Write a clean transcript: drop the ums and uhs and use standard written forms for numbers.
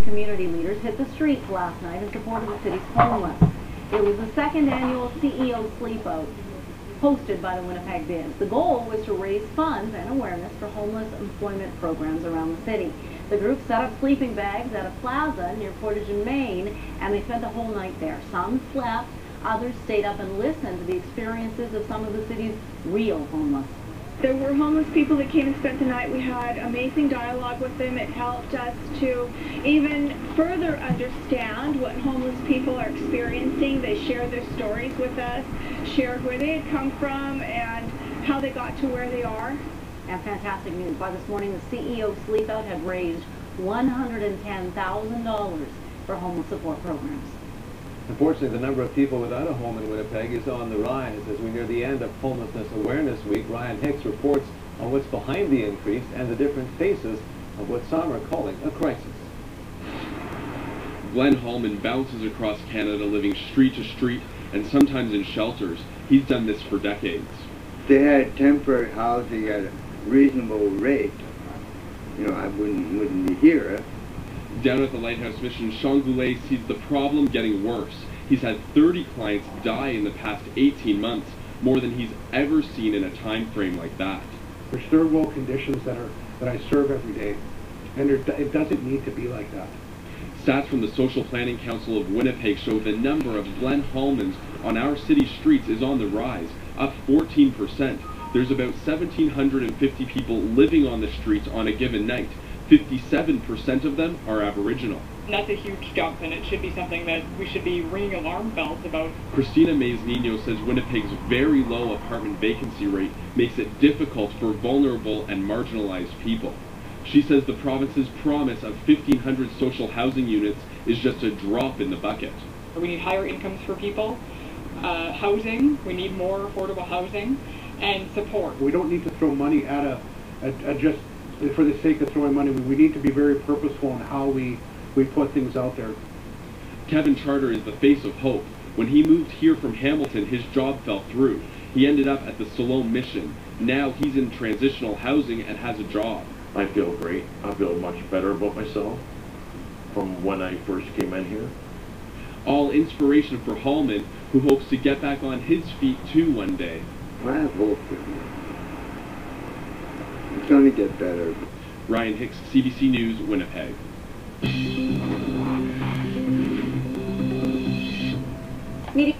and community leaders hit the streets last night in support of the city's homeless. It was the second annual CEO Sleepout, hosted by the Winnipeg Biz. The goal was to raise funds and awareness for homeless employment programs around the city. The group set up sleeping bags at a plaza near Portage in Maine, and they spent the whole night there. Some slept, others stayed up and listened to the experiences of some of the city's real homeless. There were homeless people that came and spent the night. We had amazing dialogue with them. It helped us to even further understand what homeless people are experiencing. They shared their stories with us, shared where they had come from and how they got to where they are. And fantastic news. By this morning, the CEO Sleepout had raised $110,000 for homeless support programs. Unfortunately, the number of people without a home in Winnipeg is on the rise. As we near the end of Homelessness Awareness Week, Ryan Hicks reports on what's behind the increase and the different faces of what some are calling a crisis. Glenn Hallman bounces across Canada, living street to street and sometimes in shelters. He's done this for decades. They had temporary housing at a reasonable rate. You know, I wouldn't be here. Down at the Lighthouse Mission, Sean Goulet sees the problem getting worse. He's had 30 clients die in the past 18 months, more than he's ever seen in a time frame like that. There's third world conditions that I serve every day, and it doesn't need to be like that. Stats from the Social Planning Council of Winnipeg show the number of Glenn Hallmans on our city streets is on the rise, up 14%. There's about 1,750 people living on the streets on a given night. 57% of them are Aboriginal. That's a huge jump, and it should be something that we should be ringing alarm bells about. Christina Mays-Nino says Winnipeg's very low apartment vacancy rate makes it difficult for vulnerable and marginalized people. She says the province's promise of 1,500 social housing units is just a drop in the bucket. We need higher incomes for people, housing, we need more affordable housing, and support. We don't need to throw money at just for the sake of throwing money. We need to be very purposeful in how we put things out there. Kevin Charter is the face of hope. When he moved here from Hamilton, his job fell through. He ended up at the Salome Mission. Now he's in transitional housing and has a job. I feel great. I feel much better about myself from when I first came in here. All inspiration for Hallman, who hopes to get back on his feet too one day. I have hope. It's going to get better. Ryan Hicks, CBC News, Winnipeg. Meeting